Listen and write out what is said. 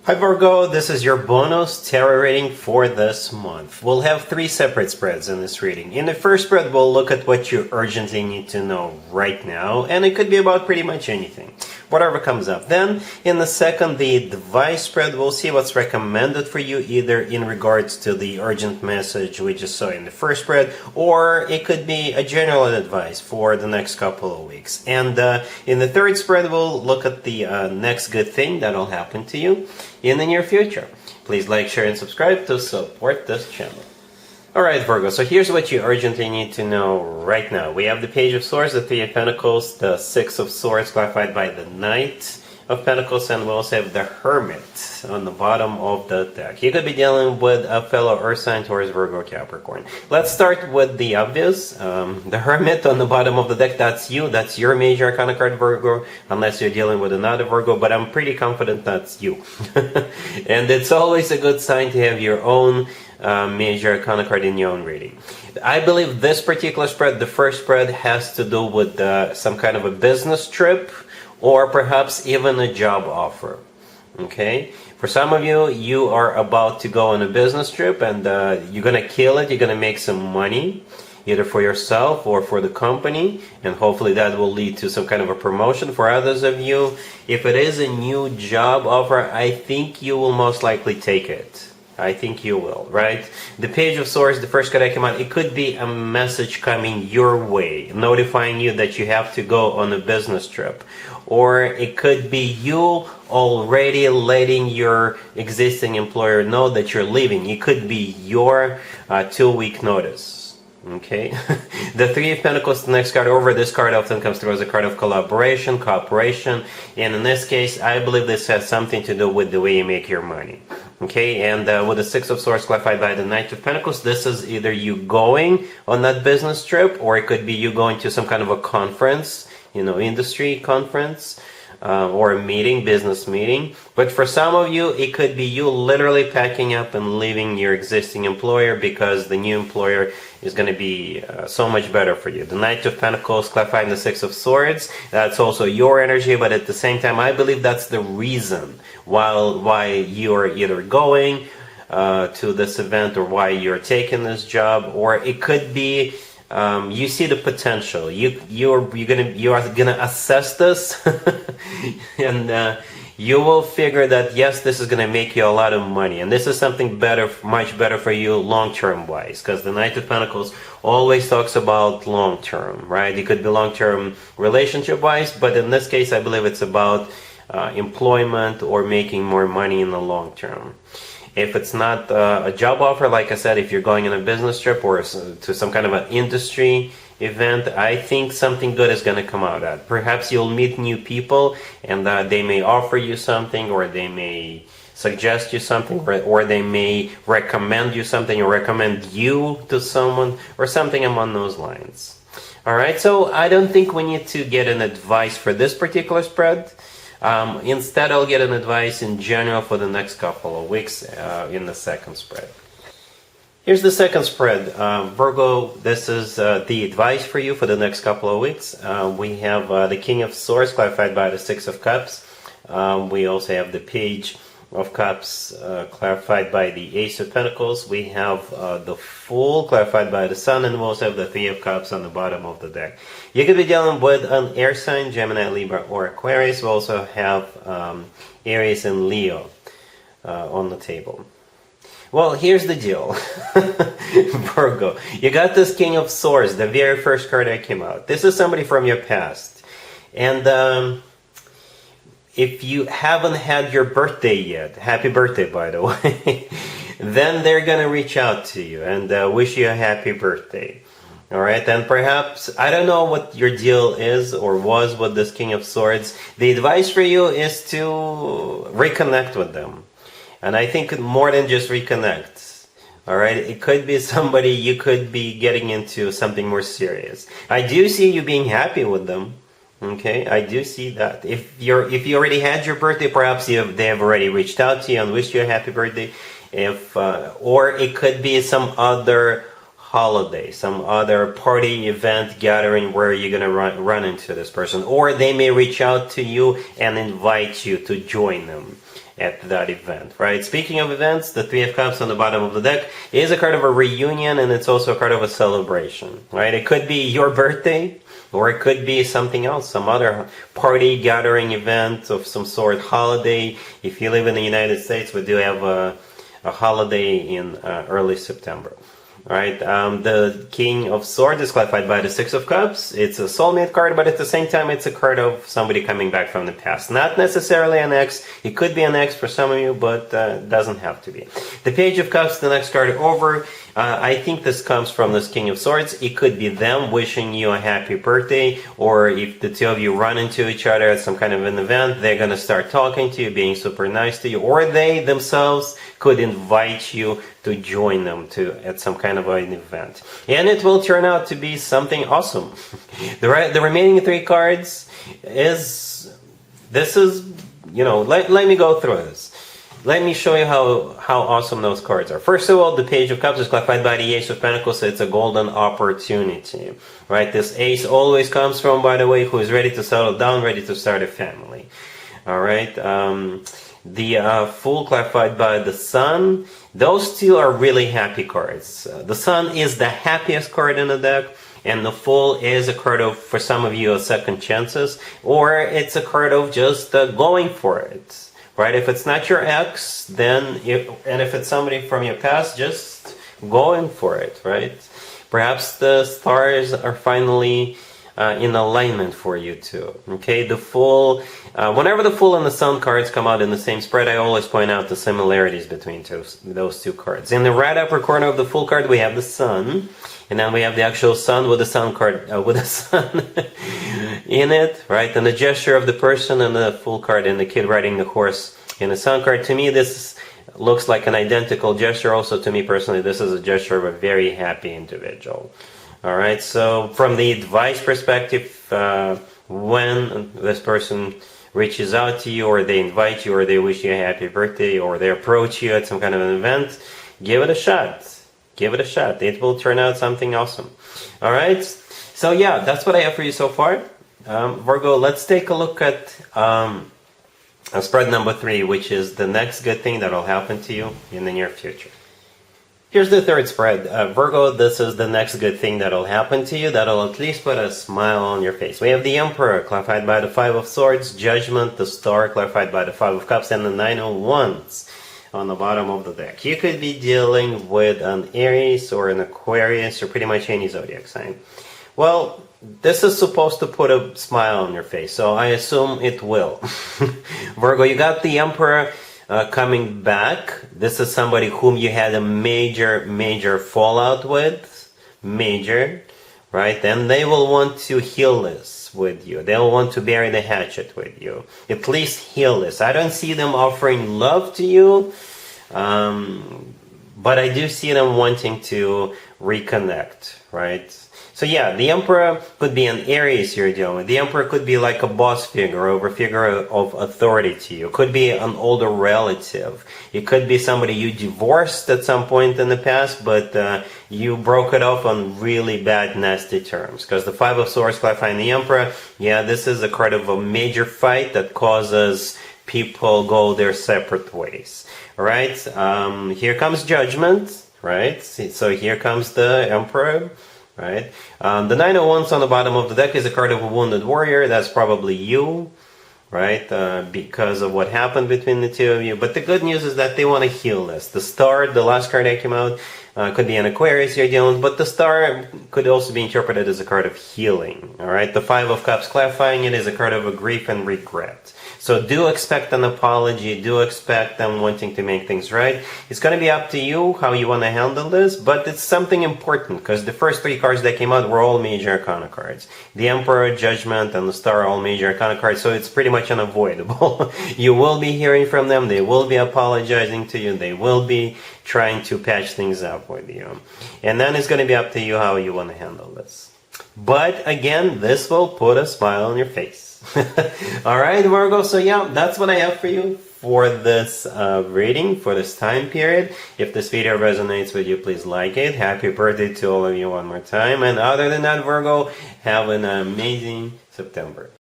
Hi Virgo, this is your bonus tarot reading for this month. We'll have 3 separate spreads in this reading. In the first spread, we'll look at what you urgently need to know right now, and it could be about pretty much anything, whatever comes up. Then, in the second, the advice spread, we'll see what's recommended for you, either in regards to the urgent message we just saw in the first spread, or it could be a general advice for the next couple of weeks. And in the third spread, we'll look at the next good thing that'll happen to you in the near future. Please like, share, and subscribe to support this channel. Alright Virgo, so here's what you urgently need to know right now. We have the Page of Swords, the Three of Pentacles, the Six of Swords clarified by the Knight of Pentacles, and we also have the Hermit on the bottom of the deck. You could be dealing with a fellow Earth sign, Taurus, Virgo, Capricorn. Let's start with the obvious. The Hermit on the bottom of the deck, that's you. That's your major arcana card, Virgo, unless you're dealing with another Virgo, but I'm pretty confident that's you. And it's always a good sign to have your own major arcana card in your own reading. I believe this particular spread, the first spread, has to do with some kind of a business trip, or perhaps even a job offer. Okay, for some of you, you are about to go on a business trip, and you're gonna kill it. You're gonna make some money, either for yourself or for the company, and hopefully that will lead to some kind of a promotion. For others of you, if it is a new job offer, I think you will most likely take it. I think you will, right? The Page of Swords, the first card that came out, it could be a message coming your way, notifying you that you have to go on a business trip. Or it could be you already letting your existing employer know that you're leaving. It could be your 2-week notice. Okay, the Three of Pentacles, the next card over. This card often comes through as a card of collaboration, cooperation, and in this case, I believe this has something to do with the way you make your money. Okay, and with the Six of Swords clarified by the Knight of Pentacles, this is either you going on that business trip, or it could be you going to some kind of a conference, industry conference, or a meeting, business meeting. But for some of you, it could be you literally packing up and leaving your existing employer, because the new employer is going to be so much better for you. The Knight of Pentacles clarified the Six of Swords, that's also your energy, but at the same time, I believe that's the reason why you're either going to this event, or why you're taking this job. Or it could be you see the potential. You are gonna assess this, and you will figure that yes, this is gonna make you a lot of money, and this is something better, much better for you long-term wise, because the Knight of Pentacles always talks about long-term, right? It could be long-term relationship wise, but in this case, I believe it's about employment or making more money in the long term. If it's not a job offer, like I said, if you're going on a business trip or to some kind of an industry event, I think something good is going to come out of that. Perhaps you'll meet new people, and they may offer you something, or they may suggest you something, or they may recommend you something, or recommend you to someone, or something among those lines. Alright, so I don't think we need to get an advice for this particular spread. Instead, I'll get an advice in general for the next couple of weeks in the second spread. Here's the second spread. Virgo, this is the advice for you for the next couple of weeks. We have the King of Swords clarified by the Six of Cups. We also have the Page of Cups clarified by the Ace of Pentacles. We have the Fool clarified by the Sun, and we also have the Three of Cups on the bottom of the deck. You could be dealing with an air sign, Gemini, Libra, or Aquarius. We also have Aries and Leo on the table. Well, here's the deal. Virgo, you got this King of Swords, the very first card that came out. This is somebody from your past. And if you haven't had your birthday yet, happy birthday, by the way, then they're going to reach out to you and wish you a happy birthday. Alright, and perhaps, I don't know what your deal is or was with this King of Swords. The advice for you is to reconnect with them. And I think more than just reconnect. Alright, it could be somebody you could be getting into something more serious. I do see you being happy with them. Okay, I do see that. If you already had your birthday, perhaps they have already reached out to you and wished you a happy birthday. Or it could be some other holiday, some other party, event, gathering where you're going to run into this person. Or they may reach out to you and invite you to join them at that event, right? Speaking of events, the Three of Cups on the bottom of the deck is a card of a reunion, and it's also a card of a celebration, right? It could be your birthday, or it could be something else, some other party, gathering, event of some sort, holiday. If you live in the United States, we do have a holiday in early September. Right, the King of Swords is clarified by the Six of Cups. It's a soulmate card, but at the same time, it's a card of somebody coming back from the past. Not necessarily an ex. It could be an ex for some of you, but doesn't have to be. The Page of Cups, the next card over. I think this comes from this King of Swords. It could be them wishing you a happy birthday, or if the two of you run into each other at some kind of an event, they're going to start talking to you, being super nice to you, or they themselves could invite you to join them at some kind of an event. And it will turn out to be something awesome. The remaining three cards let me go through this. Let me show you how awesome those cards are. First of all, the Page of Cups is clarified by the Ace of Pentacles, so it's a golden opportunity, right? This ace always comes from, by the way, who is ready to settle down, ready to start a family, all right? The Fool clarified by the Sun. Those two are really happy cards. The Sun is the happiest card in the deck, and the Fool is a card of, for some of you, a second chances, or it's a card of just going for it. Right, if it's not your ex, and if it's somebody from your past, just going for it, right? Perhaps the stars are finally in alignment for you too. Okay, the Fool, whenever the Fool and the Sun cards come out in the same spread, I always point out the similarities between those two cards. In the right upper corner of the Fool card, we have the Sun, and then we have the actual Sun with the Sun card, with the Sun in it, right? And the gesture of the person, and the Fool card, and the kid riding the horse in the Sun card. To me, this looks like an identical gesture. Also, to me personally, this is a gesture of a very happy individual. All right, so from the advice perspective, when this person reaches out to you, or they invite you, or they wish you a happy birthday, or they approach you at some kind of an event, give it a shot. Give it a shot. It will turn out something awesome. All right, so yeah, that's what I have for you so far. Virgo, let's take a look at spread number 3, which is the next good thing that will happen to you in the near future. Here's the third spread. Virgo, this is the next good thing that will happen to you, that will at least put a smile on your face. We have the Emperor, clarified by the Five of Swords, Judgment, the Star, clarified by the Five of Cups, and the Nine of Wands on the bottom of the deck. You could be dealing with an Aries or an Aquarius, or pretty much any zodiac sign. Well, this is supposed to put a smile on your face, so I assume it will. Virgo, you got the Emperor coming back. This is somebody whom you had a major fallout with. Major, right? And they will want to heal this with you. They'll want to bury the hatchet with you. At least heal this. I don't see them offering love to you, but I do see them wanting to reconnect, right? So yeah, the Emperor could be an Aries you're dealing with. The Emperor could be like a boss figure, or a figure of authority to you. It could be an older relative. It could be somebody you divorced at some point in the past, but you broke it off on really bad, nasty terms. Because the Five of Swords clarifying the Emperor, yeah, this is a card of a major fight that causes people go their separate ways. All right, here comes Judgment, right? So here comes the Emperor. Right, the Nine of Wands on the bottom of the deck is a card of a wounded warrior. That's probably you, right? Because of what happened between the two of you. But the good news is that they want to heal this. The Star, the last card that came out, could be an Aquarius you're dealing with, but the Star could also be interpreted as a card of healing. All right, the Five of Cups clarifying it is a card of a grief and regret. So do expect an apology, do expect them wanting to make things right. It's going to be up to you how you want to handle this, but it's something important, because the first 3 cards that came out were all major arcana cards. The Emperor, Judgment, and the Star are all major arcana cards, so it's pretty much unavoidable. You will be hearing from them, they will be apologizing to you, they will be trying to patch things up with you. And then it's going to be up to you how you want to handle this. But again, this will put a smile on your face. All right, Virgo, so yeah, that's what I have for you. for this reading, for this time period. If this video resonates with you, please like it. Happy birthday to all of you one more time. And other than that, Virgo, have an amazing September.